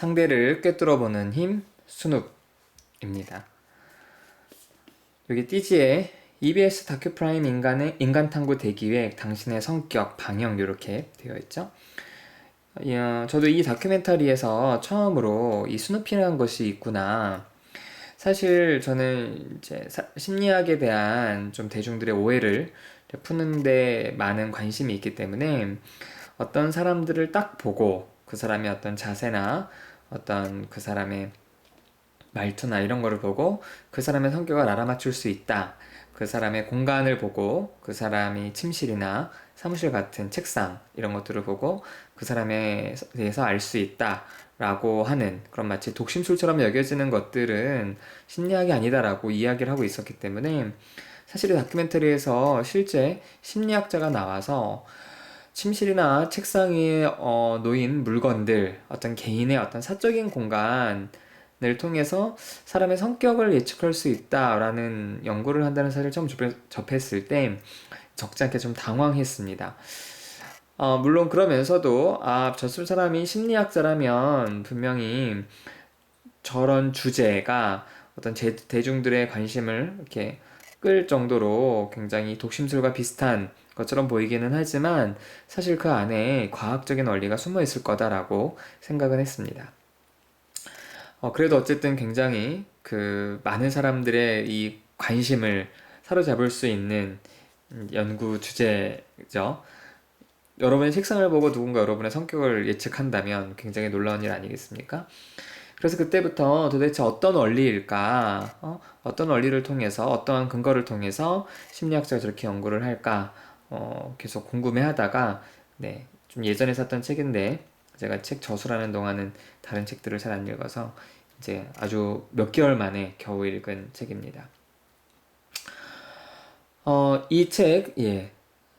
상대를 꿰뚫어보는 힘, 순욱입니다. 여기 띠지에 EBS 다큐프라임 인간탐구 대기획, 당신의 성격, 방향 이렇게 되어 있죠. 저도 이 다큐멘터리에서 처음으로 이 스누피라는 것이 있구나. 사실 저는 이제 심리학에 대한 좀 대중들의 오해를 푸는데 많은 관심이 있기 때문에 어떤 사람들을 딱 보고 그 사람의 어떤 자세나 어떤 그 사람의 말투나 이런 거를 보고 그 사람의 성격을 알아맞힐 수 있다. 그 사람의 공간을 보고 그 사람이 침실이나 사무실 같은 책상 이런 것들을 보고 그 사람에 대해서 알 수 있다 라고 하는 그런 마치 독심술처럼 여겨지는 것들은 심리학이 아니다라고 이야기를 하고 있었기 때문에 사실 이 다큐멘터리에서 실제 심리학자가 나와서 침실이나 책상 위에 놓인 물건들, 어떤 개인의 어떤 사적인 공간을 통해서 사람의 성격을 예측할 수 있다라는 연구를 한다는 사실을 처음 접했을 때 적지 않게 좀 당황했습니다. 물론 그러면서도 저쪽 사람이 심리학자라면 분명히 저런 주제가 어떤 대중들의 관심을 이렇게 끌 정도로 굉장히 독심술과 비슷한 것처럼 보이기는 하지만 사실 그 안에 과학적인 원리가 숨어 있을 거다라고 생각은 했습니다. 그래도 어쨌든 굉장히 그 많은 사람들의 이 관심을 사로잡을 수 있는 연구 주제죠. 여러분의 책상을 보고 누군가 여러분의 성격을 예측한다면 굉장히 놀라운 일 아니겠습니까? 그래서 그때부터 도대체 어떤 원리일까? 어떤 원리를 통해서, 어떠한 근거를 통해서 심리학자가 저렇게 연구를 할까? 계속 궁금해 하다가, 네, 좀 예전에 샀던 책인데, 제가 책 저술하는 동안은 다른 책들을 잘 안 읽어서, 이제 아주 몇 개월 만에 겨우 읽은 책입니다. 이 책, 예,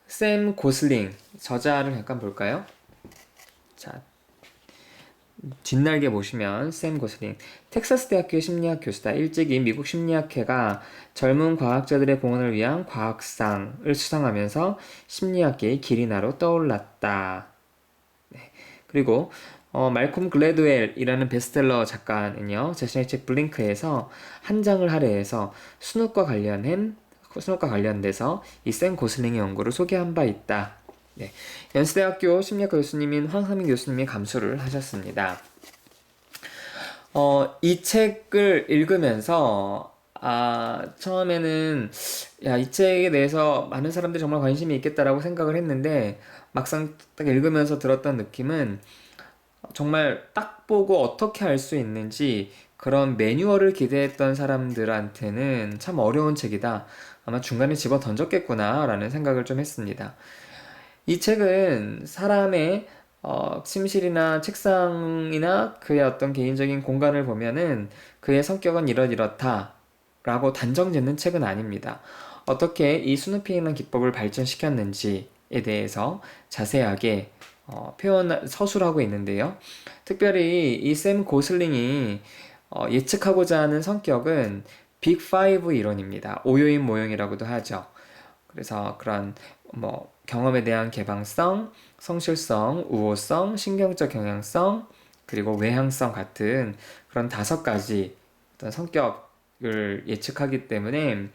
샘 고슬링, 저자를 잠깐 볼까요? 자, 뒷날개 보시면 샘 고슬링, 텍사스 대학교 심리학 교수다. 일찍이 미국 심리학회가 젊은 과학자들의 공헌을 위한 과학상을 수상하면서 심리학계의 길이나로 떠올랐다. 네. 그리고 말콤 글래드웰이라는 베스트셀러 작가는요, 자신의 책 블링크에서 한 장을 할애해서 순욱과 관련돼서 이 샘 고슬링의 연구를 소개한 바 있다. 네, 연세대학교 심리학과 교수님인 황상민 교수님이 감수를 하셨습니다. 이 책을 읽으면서 처음에는 이 책에 대해서 많은 사람들이 정말 관심이 있겠다라고 생각을 했는데 막상 딱 읽으면서 들었던 느낌은 정말 딱 보고 어떻게 알 수 있는지 그런 매뉴얼을 기대했던 사람들한테는 참 어려운 책이다. 아마 중간에 집어 던졌겠구나 라는 생각을 좀 했습니다. 이 책은 사람의 침실이나 책상이나 그의 어떤 개인적인 공간을 보면은 그의 성격은 이렇다 라고 단정 짓는 책은 아닙니다. 어떻게 이 스누피잉한 기법을 발전시켰는지에 대해서 자세하게 서술하고 있는데요. 특별히 이 샘 고슬링이 예측하고자 하는 성격은 빅5 이론입니다. 오요인 모형이라고도 하죠. 그래서 그런 경험에 대한 개방성, 성실성, 우호성, 신경적 경향성, 그리고 외향성 같은 그런 5가지 어떤 성격을 예측하기 때문에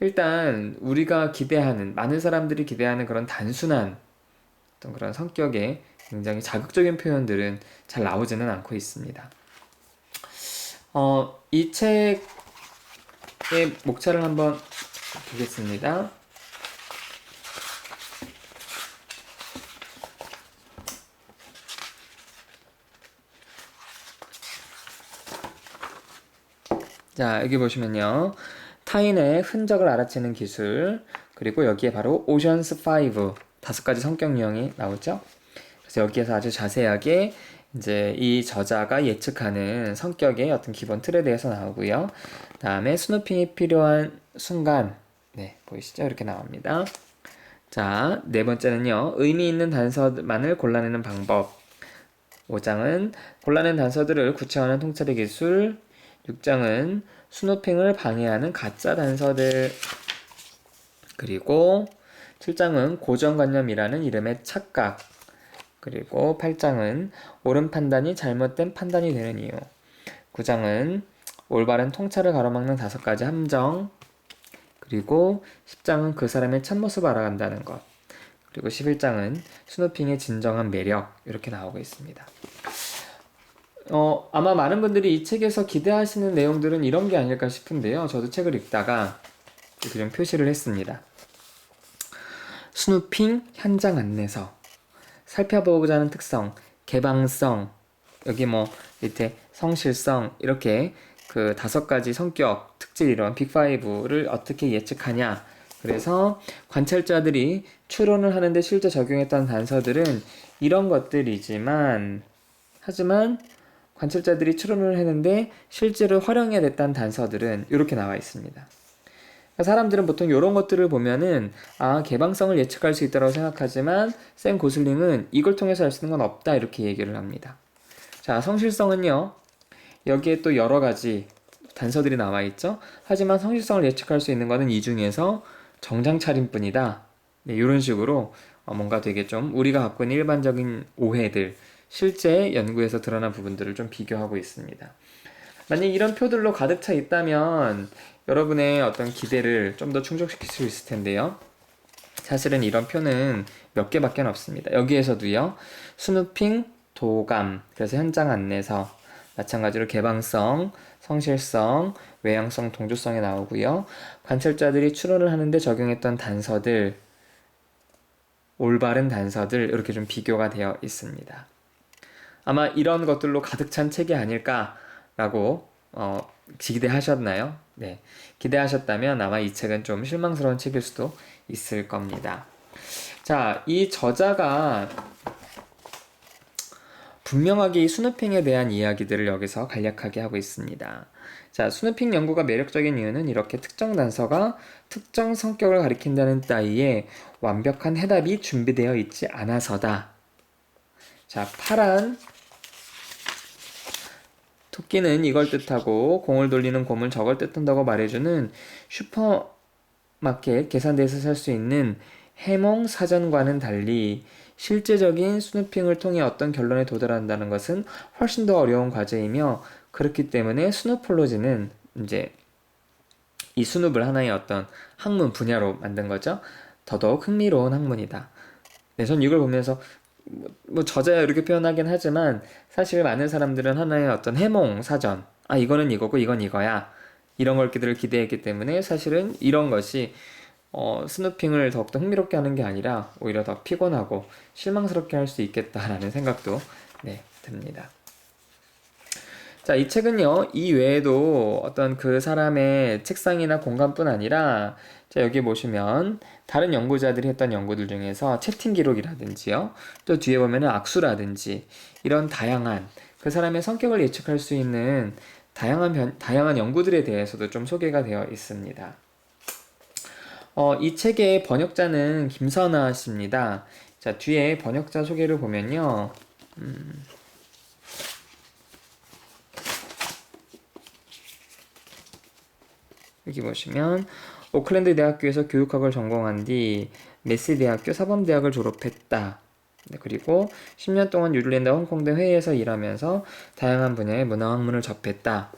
일단 우리가 기대하는, 많은 사람들이 기대하는 그런 단순한 어떤 그런 성격의 굉장히 자극적인 표현들은 잘 나오지는 않고 있습니다. 이 책의 목차를 한번 보겠습니다. 자, 여기 보시면요. 타인의 흔적을 알아채는 기술, 그리고 여기에 바로 오션스 5, 5가지 성격 유형이 나오죠. 그래서 여기에서 아주 자세하게 이제 이 저자가 예측하는 성격의 어떤 기본 틀에 대해서 나오고요. 다음에 스누핑이 필요한 순간, 네, 보이시죠? 이렇게 나옵니다. 자, 네 번째는요. 의미 있는 단서만을 골라내는 방법. 5장은 골라낸 단서들을 구체화하는 통찰의 기술. 6장은 스누핑을 방해하는 가짜 단서들. 그리고 7장은 고정관념이라는 이름의 착각. 그리고 8장은 옳은 판단이 잘못된 판단이 되는 이유. 9장은 올바른 통찰을 가로막는 5가지 함정. 그리고 10장은 그 사람의 참모습을 알아간다는 것. 그리고 11장은 스누핑의 진정한 매력. 이렇게 나오고 있습니다. 아마 많은 분들이 이 책에서 기대하시는 내용들은 이런 게 아닐까 싶은데요. 저도 책을 읽다가 이렇게 좀 표시를 했습니다. 스누핑 현장 안내서, 살펴보고자 하는 특성, 개방성, 여기 뭐 밑에 성실성, 이렇게 그 5가지 성격, 특질 이런 빅5를 어떻게 예측하냐. 그래서 관찰자들이 추론을 하는데 실제 적용했던 단서들은 이런 것들이지만, 하지만 관찰자들이 추론을 했는데 실제로 활용해야 됐다는 단서들은 이렇게 나와 있습니다. 사람들은 보통 이런 것들을 보면은 개방성을 예측할 수 있다고 생각하지만 샘 고슬링은 이걸 통해서 알 수 있는 건 없다 이렇게 얘기를 합니다. 자, 성실성은요. 여기에 또 여러 가지 단서들이 나와 있죠. 하지만 성실성을 예측할 수 있는 것은 이 중에서 정장 차림뿐이다. 네, 이런 식으로 뭔가 되게 좀 우리가 갖고 있는 일반적인 오해들, 실제 연구에서 드러난 부분들을 좀 비교하고 있습니다. 만약 이런 표들로 가득 차 있다면 여러분의 어떤 기대를 좀 더 충족시킬 수 있을 텐데요. 사실은 이런 표는 몇 개밖에 없습니다. 여기에서도요. 스누핑, 도감, 그래서 현장 안내서, 마찬가지로 개방성, 성실성, 외향성, 동조성에 나오고요. 관찰자들이 추론을 하는데 적용했던 단서들, 올바른 단서들 이렇게 좀 비교가 되어 있습니다. 아마 이런 것들로 가득 찬 책이 아닐까라고 기대하셨나요? 네, 기대하셨다면 아마 이 책은 좀 실망스러운 책일 수도 있을 겁니다. 자, 이 저자가 분명하게 이 스누핑에 대한 이야기들을 여기서 간략하게 하고 있습니다. 자, 스누핑 연구가 매력적인 이유는 이렇게 특정 단서가 특정 성격을 가리킨다는 따위에 완벽한 해답이 준비되어 있지 않아서다. 자, 파란 토끼는 이걸 뜻하고 공을 돌리는 곰은 저걸 뜻한다고 말해주는 슈퍼마켓 계산대에서 살 수 있는 해몽 사전과는 달리 실제적인 스누핑을 통해 어떤 결론에 도달한다는 것은 훨씬 더 어려운 과제이며, 그렇기 때문에 스누폴로지는 이제 이 스눕을 하나의 어떤 학문 분야로 만든 거죠. 더더욱 흥미로운 학문이다. 네, 전 이걸 보면서 뭐 저자야 이렇게 표현하긴 하지만 사실 많은 사람들은 하나의 어떤 해몽 사전, 이거는 이거고 이건 이거야, 이런 것들을 기대했기 때문에 사실은 이런 것이 스누핑을 더욱더 흥미롭게 하는 게 아니라 오히려 더 피곤하고 실망스럽게 할 수 있겠다라는 생각도 듭니다. 자, 이 책은요, 이 외에도 어떤 그 사람의 책상이나 공간뿐 아니라, 자, 여기 보시면 다른 연구자들이 했던 연구들 중에서 채팅 기록이라든지요, 또 뒤에 보면은 악수라든지 이런 다양한 그 사람의 성격을 예측할 수 있는 다양한 연구들에 대해서도 좀 소개가 되어 있습니다. 이 책의 번역자는 김선아 씨입니다. 자, 뒤에 번역자 소개를 보면요. 여기 보시면 오클랜드 대학교에서 교육학을 전공한 뒤 메시 대학교 사범대학을 졸업했다. 그리고 10년 동안 뉴질랜드 홍콩대 회의에서 일하면서 다양한 분야의 문화학문을 접했다.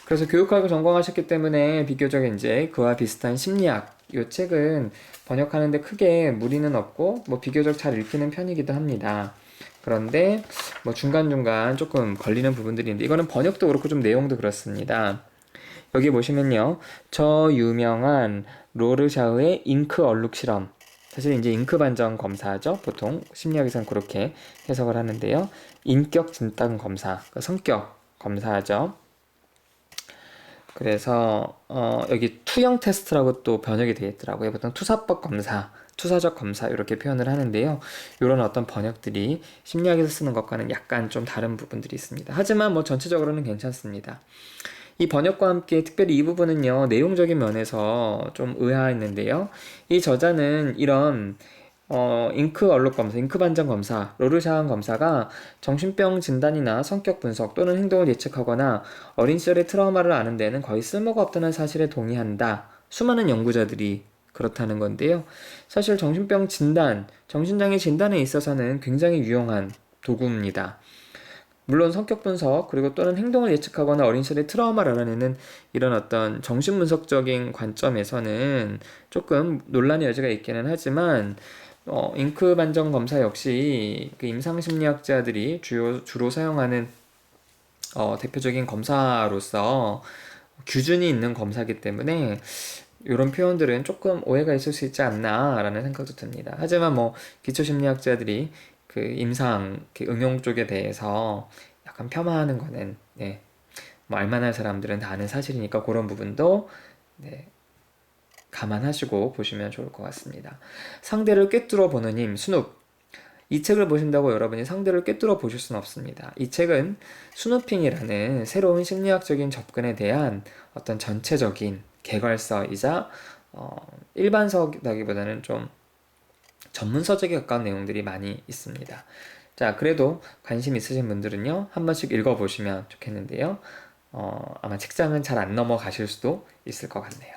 그래서 교육학을 전공하셨기 때문에 비교적 이제 그와 비슷한 심리학, 이 책은 번역하는데 크게 무리는 없고 뭐 비교적 잘 읽히는 편이기도 합니다. 그런데 뭐 중간중간 조금 걸리는 부분들이 있는데, 이거는 번역도 그렇고 좀 내용도 그렇습니다. 여기 보시면요, 저 유명한 로르샤흐의 잉크 얼룩 실험, 사실 이제 잉크 반전 검사죠. 보통 심리학에서는 그렇게 해석을 하는데요. 인격 진단 검사, 성격 검사죠. 그래서 여기 투영 테스트라고 또 번역이 되어 있더라고요. 보통 투사법 검사, 투사적 검사 이렇게 표현을 하는데요. 이런 어떤 번역들이 심리학에서 쓰는 것과는 약간 좀 다른 부분들이 있습니다. 하지만 뭐 전체적으로는 괜찮습니다. 이 번역과 함께 특별히 이 부분은요, 내용적인 면에서 좀 의아했는데요. 이 저자는 이런 잉크 얼룩 검사, 잉크 반전 검사, 로르샤흐 검사가 정신병 진단이나 성격 분석 또는 행동을 예측하거나 어린 시절의 트라우마를 아는 데는 거의 쓸모가 없다는 사실에 동의한다. 수많은 연구자들이 그렇다는 건데요. 사실 정신병 진단, 정신장애 진단에 있어서는 굉장히 유용한 도구입니다. 물론 성격 분석 그리고 또는 행동을 예측하거나 어린 시절의 트라우마를 알아내는 이런 어떤 정신분석적인 관점에서는 조금 논란의 여지가 있기는 하지만 잉크 반정 검사 역시 그 임상심리학자들이 주로 사용하는 대표적인 검사로서 규준이 있는 검사이기 때문에 이런 표현들은 조금 오해가 있을 수 있지 않나라는 생각도 듭니다. 하지만 뭐 기초심리학자들이 그 임상 그 응용 쪽에 대해서 약간 폄하하는 거는 뭐 알만한 사람들은 다 아는 사실이니까 그런 부분도 감안하시고 보시면 좋을 것 같습니다. 상대를 꿰뚫어 보는 힘, 스눕. 이 책을 보신다고 여러분이 상대를 꿰뚫어 보실 수는 없습니다. 이 책은 스누핑이라는 새로운 심리학적인 접근에 대한 어떤 전체적인 개괄서이자 일반서라기보다는 좀 전문서적에 가까운 내용들이 많이 있습니다. 자, 그래도 관심 있으신 분들은요, 한 번씩 읽어보시면 좋겠는데요. 아마 책장은 잘 안 넘어가실 수도 있을 것 같네요.